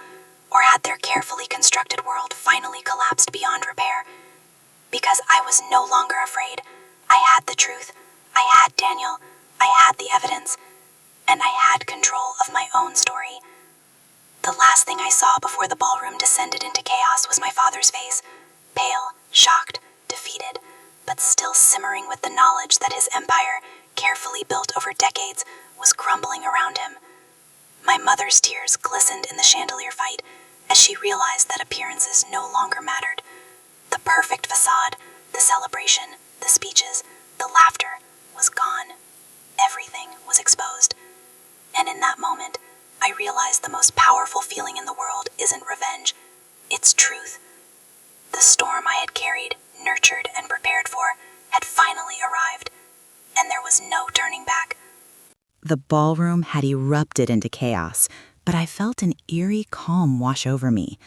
Or had their carefully constructed world finally collapsed beyond repair? Because I was no longer afraid. I had the truth. I had Daniel. I had the evidence. And I had control of my own story. The last thing I saw before the ballroom descended into chaos was my father's face, pale, shocked, defeated, but still simmering with the knowledge that his empire, carefully built over decades, was crumbling around him. My mother's tears glistened in the chandelier fight as she realized that appearances no longer mattered. The perfect facade, the celebration, the speeches, the laughter was gone. Everything was exposed. And in that moment, I realized the most powerful feeling in the world isn't revenge, it's truth. The storm I had carried, nurtured, and prepared for had finally arrived, and there was no turning back. The ballroom had erupted into chaos, but I felt an eerie calm wash over me.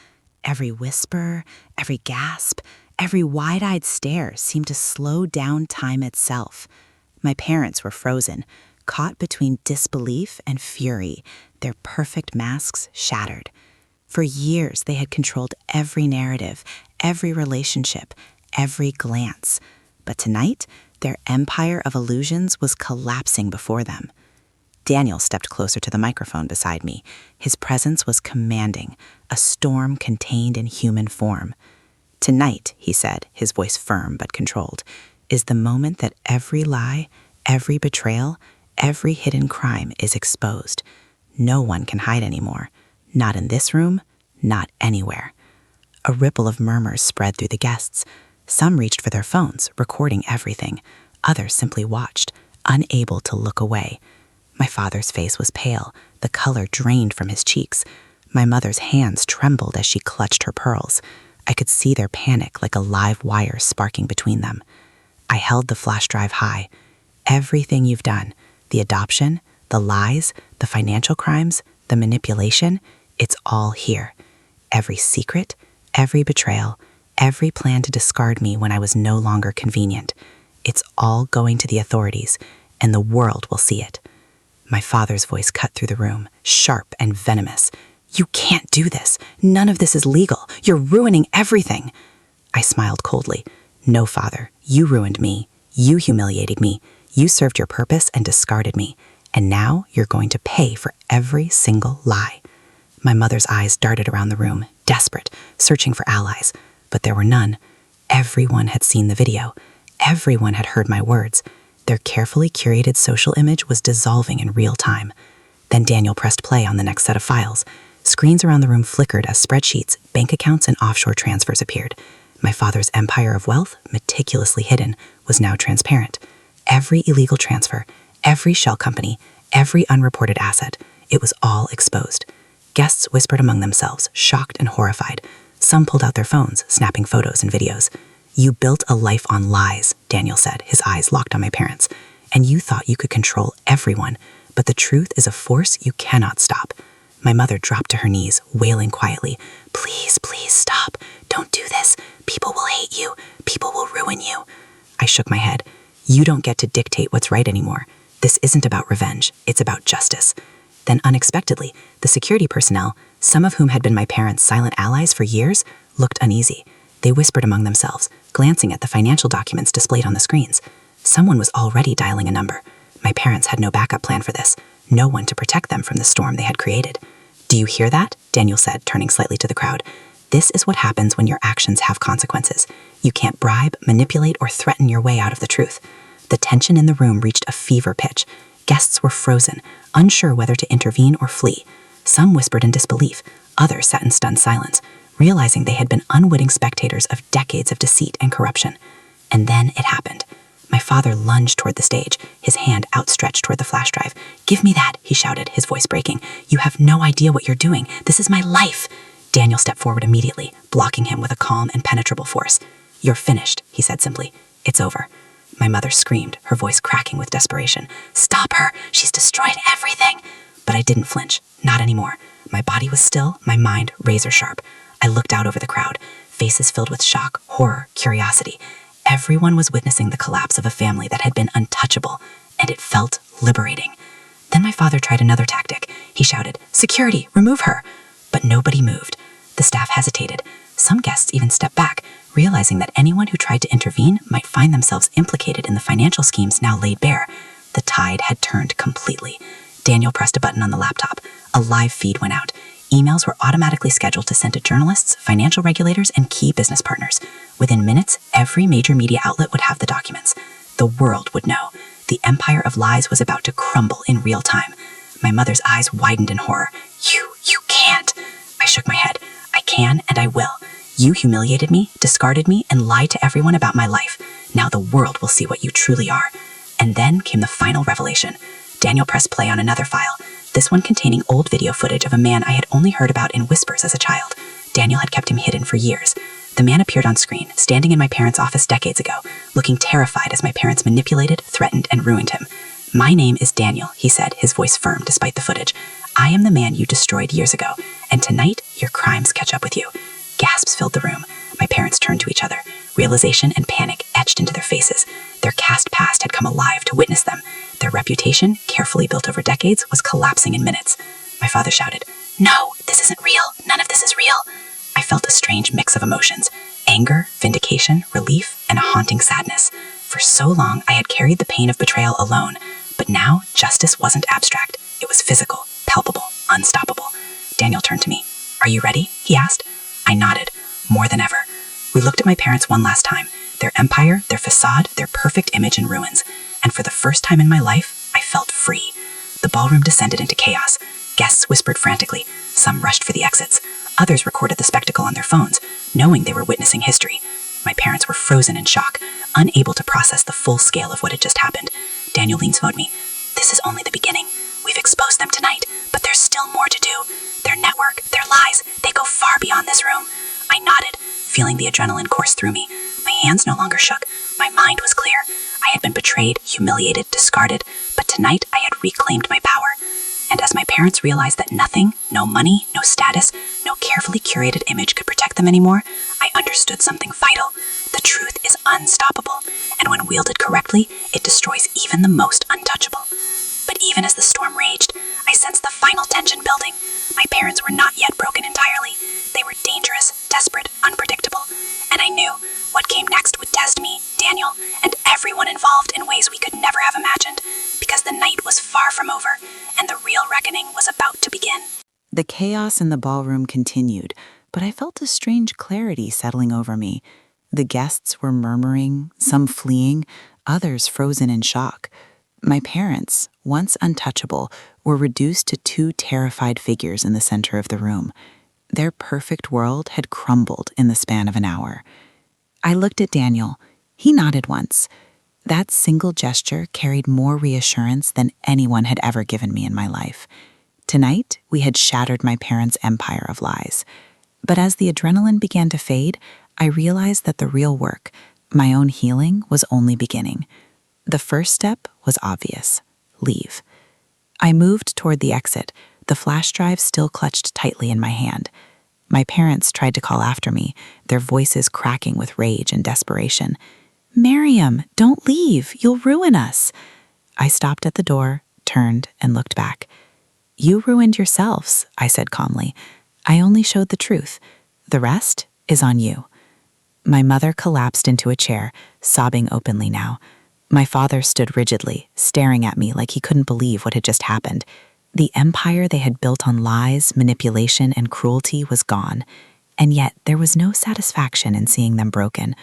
Every whisper, every gasp, every wide-eyed stare seemed to slow down time itself. My parents were frozen, caught between disbelief and fury, their perfect masks shattered. For years, they had controlled every narrative, every relationship, every glance. But tonight, their empire of illusions was collapsing before them. Daniel stepped closer to the microphone beside me. His presence was commanding, a storm contained in human form. "Tonight," he said, his voice firm but controlled, "is the moment that every lie, every betrayal, every hidden crime is exposed. No one can hide anymore. Not in this room, not anywhere." A ripple of murmurs spread through the guests. Some reached for their phones, recording everything. Others simply watched, unable to look away. My father's face was pale, the color drained from his cheeks. My mother's hands trembled as she clutched her pearls. I could see their panic like a live wire sparking between them. I held the flash drive high. "Everything you've done, the adoption, the lies, the financial crimes, the manipulation, it's all here. Every secret, every betrayal, every plan to discard me when I was no longer convenient. It's all going to the authorities, and the world will see it." My father's voice cut through the room, sharp and venomous. "You can't do this. None of this is legal. You're ruining everything." I smiled coldly. "No, Father, you ruined me. You humiliated me. You served your purpose and discarded me. And now you're going to pay for every single lie." My mother's eyes darted around the room, desperate, searching for allies. But there were none. Everyone had seen the video. Everyone had heard my words. Their carefully curated social image was dissolving in real time. Then Daniel pressed play on the next set of files. Screens around the room flickered as spreadsheets, bank accounts, and offshore transfers appeared. My father's empire of wealth, meticulously hidden, was now transparent. Every illegal transfer, every shell company, every unreported asset, it was all exposed. Guests whispered among themselves, shocked and horrified. Some pulled out their phones, snapping photos and videos. "You built a life on lies," Daniel said, his eyes locked on my parents. "And you thought you could control everyone, but the truth is a force you cannot stop." My mother dropped to her knees, wailing quietly, "Please, please stop. Don't do this. People will hate you. People will ruin you." I shook my head. "You don't get to dictate what's right anymore. This isn't about revenge. It's about justice." Then unexpectedly, the security personnel, some of whom had been my parents' silent allies for years, looked uneasy. They whispered among themselves, glancing at the financial documents displayed on the screens. Someone was already dialing a number. My parents had no backup plan for this, no one to protect them from the storm they had created. "Do you hear that?" Daniel said, turning slightly to the crowd. "This is what happens when your actions have consequences. You can't bribe, manipulate, or threaten your way out of the truth." The tension in the room reached a fever pitch. Guests were frozen, unsure whether to intervene or flee. Some whispered in disbelief, others sat in stunned silence, realizing they had been unwitting spectators of decades of deceit and corruption. And then it happened. My father lunged toward the stage, his hand outstretched toward the flash drive. "Give me that," he shouted, his voice breaking. "You have no idea what you're doing. This is my life." Daniel stepped forward immediately, blocking him with a calm and penetrable force. "You're finished," he said simply. "It's over." My mother screamed, her voice cracking with desperation. "Stop her! She's destroyed everything!" But I didn't flinch, not anymore. My body was still, my mind razor sharp. I looked out over the crowd, faces filled with shock, horror, curiosity. Everyone was witnessing the collapse of a family that had been untouchable, and it felt liberating. Then my father tried another tactic. He shouted, "Security, remove her!" But nobody moved. The staff hesitated. Some guests even stepped back, realizing that anyone who tried to intervene might find themselves implicated in the financial schemes now laid bare. The tide had turned completely. Daniel pressed a button on the laptop. A live feed went out. Emails were automatically scheduled to send to journalists, financial regulators, and key business partners. Within minutes, every major media outlet would have the documents. The world would know. The empire of lies was about to crumble in real time. My mother's eyes widened in horror. You can't." I shook my head. "I can and I will. You humiliated me, discarded me, and lied to everyone about my life. Now the world will see what you truly are." And then came the final revelation. Daniel pressed play on another file, this one containing old video footage of a man I had only heard about in whispers as a child. Daniel had kept him hidden for years. The man appeared on screen, standing in my parents' office decades ago, looking terrified as my parents manipulated, threatened, and ruined him. "My name is Daniel," he said, his voice firm despite the footage. "I am the man you destroyed years ago, and tonight your crimes catch up with you." Gasps filled the room. My parents turned to each other. Realization and panic etched into their faces. Their cast past had come alive to witness them. Their reputation, carefully built over decades, was collapsing in minutes. My father shouted, "No, this isn't real. None of this is real." I felt a strange mix of emotions: anger, vindication, relief, and a haunting sadness. For so long, I had carried the pain of betrayal alone, but now justice wasn't abstract. It was physical, palpable, unstoppable. Daniel turned to me. "Are you ready?" he asked. I nodded, more than ever. We looked at my parents one last time, their empire, their facade, their perfect image in ruins. And for the first time in my life, I felt free. The ballroom descended into chaos. Guests whispered frantically. Some rushed for the exits. Others recorded the spectacle on their phones, knowing they were witnessing history. My parents were frozen in shock, unable to process the full scale of what had just happened. Daniel leans toward me. "This is only the beginning. We've exposed them tonight, but there's still more to do. Their network, their lies, they go far beyond this room." I nodded, feeling the adrenaline course through me. My hands no longer shook. My mind was clear. I had been betrayed, humiliated, discarded, but tonight I had reclaimed my power. And as my parents realized that nothing, no money, no status, no carefully curated image could protect them anymore, I understood something vital. The truth is unstoppable, and when wielded correctly, it destroys even the most untouchable. But even as the storm raged, I sensed the final tension building. My parents were not yet broken entirely. They were dangerous, desperate, unpredictable. And I knew what came next would test me, Daniel, and everyone involved in ways we could never have imagined, because the night was far from over, and the real reckoning was about to begin. The chaos in the ballroom continued, but I felt a strange clarity settling over me. The guests were murmuring, some fleeing, others frozen in shock. My parents, once untouchable, were reduced to two terrified figures in the center of the room. Their perfect world had crumbled in the span of an hour. I looked at Daniel. He nodded once. That single gesture carried more reassurance than anyone had ever given me in my life. Tonight, we had shattered my parents' empire of lies. But as the adrenaline began to fade, I realized that the real work, my own healing, was only beginning. The first step was obvious: leave. I moved toward the exit, the flash drive still clutched tightly in my hand. My parents tried to call after me, their voices cracking with rage and desperation. "Miriam, don't leave. You'll ruin us." I stopped at the door, turned, and looked back. "You ruined yourselves," I said calmly. "I only showed the truth. The rest is on you." My mother collapsed into a chair, sobbing openly now. My father stood rigidly, staring at me like he couldn't believe what had just happened. The empire they had built on lies, manipulation, and cruelty was gone, and yet there was no satisfaction in seeing them broken,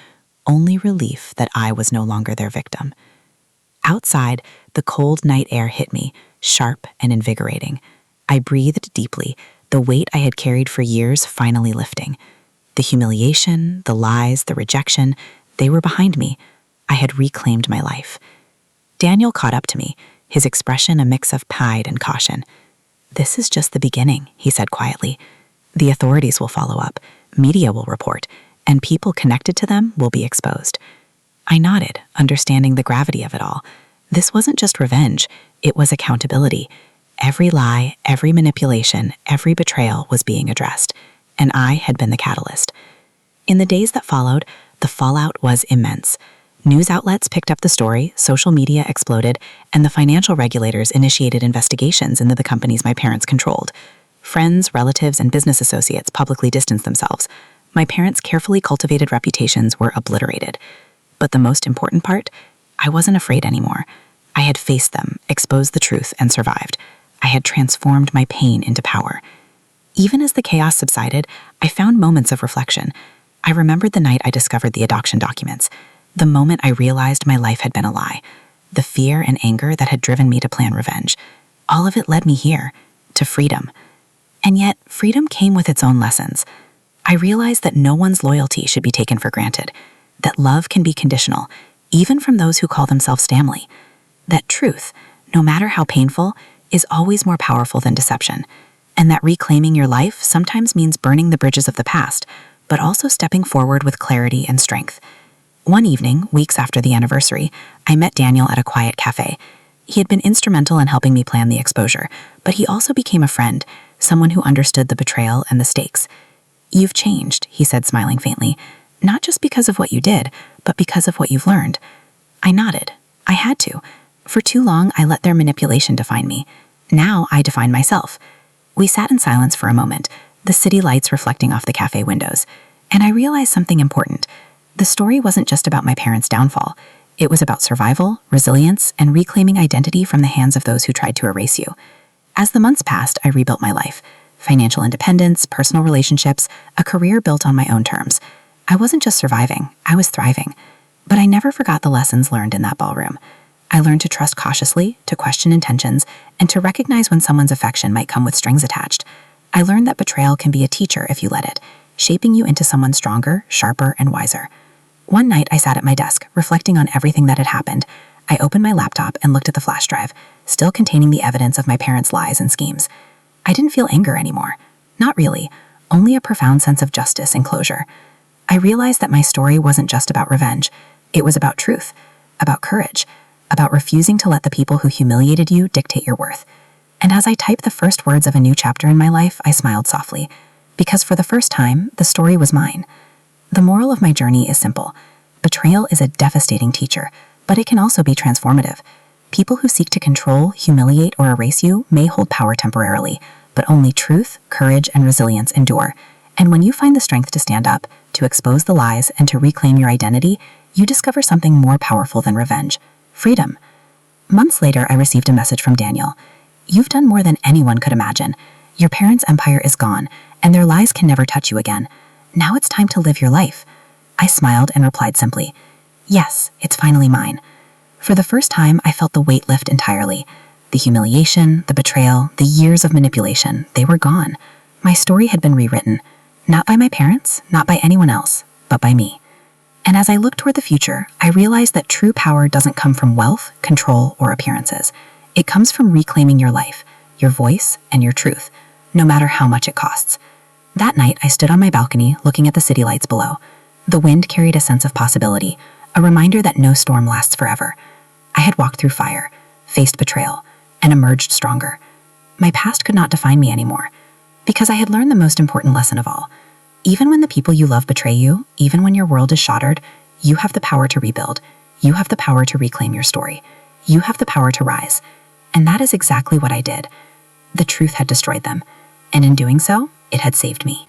only relief that I was no longer their victim. Outside, the cold night air hit me, sharp and invigorating. I breathed deeply, the weight I had carried for years finally lifting. The humiliation, the lies, the rejection, they were behind me. I had reclaimed my life. Daniel caught up to me, his expression a mix of pride and caution. "This is just the beginning," he said quietly. "The authorities will follow up, media will report, and people connected to them will be exposed." I nodded, understanding the gravity of it all. This wasn't just revenge, it was accountability. Every lie, every manipulation, every betrayal was being addressed, and I had been the catalyst. In the days that followed, the fallout was immense. News outlets picked up the story, social media exploded, and the financial regulators initiated investigations into the companies my parents controlled. Friends, relatives, and business associates publicly distanced themselves. My parents' carefully cultivated reputations were obliterated. But the most important part, I wasn't afraid anymore. I had faced them, exposed the truth, and survived. I had transformed my pain into power. Even as the chaos subsided, I found moments of reflection. I remembered the night I discovered the adoption documents, the moment I realized my life had been a lie, the fear and anger that had driven me to plan revenge. All of it led me here, to freedom. And yet, freedom came with its own lessons. I realized that no one's loyalty should be taken for granted, that love can be conditional, even from those who call themselves family, that truth, no matter how painful, is always more powerful than deception, and that reclaiming your life sometimes means burning the bridges of the past, but also stepping forward with clarity and strength. One evening, weeks after the anniversary, I met Daniel at a quiet cafe. He had been instrumental in helping me plan the exposure, but he also became a friend, someone who understood the betrayal and the stakes. "You've changed," he said, smiling faintly, "not just because of what you did, but because of what you've learned." I nodded. I had to. For too long, I let their manipulation define me. Now I define myself. We sat in silence for a moment, the city lights reflecting off the cafe windows, and I realized something important. The story wasn't just about my parents' downfall. It was about survival, resilience, and reclaiming identity from the hands of those who tried to erase you. As the months passed, I rebuilt my life. Financial independence, personal relationships, a career built on my own terms. I wasn't just surviving, I was thriving. But I never forgot the lessons learned in that ballroom. I learned to trust cautiously, to question intentions, and to recognize when someone's affection might come with strings attached. I learned that betrayal can be a teacher if you let it, shaping you into someone stronger, sharper, and wiser. One night, I sat at my desk, reflecting on everything that had happened. I opened my laptop and looked at the flash drive, still containing the evidence of my parents' lies and schemes. I didn't feel anger anymore. Not really, only a profound sense of justice and closure. I realized that my story wasn't just about revenge. It was about truth, about courage, about refusing to let the people who humiliated you dictate your worth. And as I typed the first words of a new chapter in my life, I smiled softly, because for the first time, the story was mine. The moral of my journey is simple. Betrayal is a devastating teacher, but it can also be transformative. People who seek to control, humiliate, or erase you may hold power temporarily, but only truth, courage, and resilience endure. And when you find the strength to stand up, to expose the lies, and to reclaim your identity, you discover something more powerful than revenge: freedom. Months later, I received a message from Daniel. "You've done more than anyone could imagine. Your parents' empire is gone, and their lies can never touch you again. Now it's time to live your life." I smiled and replied simply, "Yes, it's finally mine." For the first time, I felt the weight lift entirely. The humiliation, the betrayal, the years of manipulation, they were gone. My story had been rewritten, not by my parents, not by anyone else, but by me. And as I looked toward the future, I realized that true power doesn't come from wealth, control, or appearances. It comes from reclaiming your life, your voice, and your truth, no matter how much it costs. That night, I stood on my balcony, looking at the city lights below. The wind carried a sense of possibility, a reminder that no storm lasts forever. I had walked through fire, faced betrayal, and emerged stronger. My past could not define me anymore, because I had learned the most important lesson of all. Even when the people you love betray you, even when your world is shattered, you have the power to rebuild. You have the power to reclaim your story. You have the power to rise. And that is exactly what I did. The truth had destroyed them, and in doing so, it had saved me.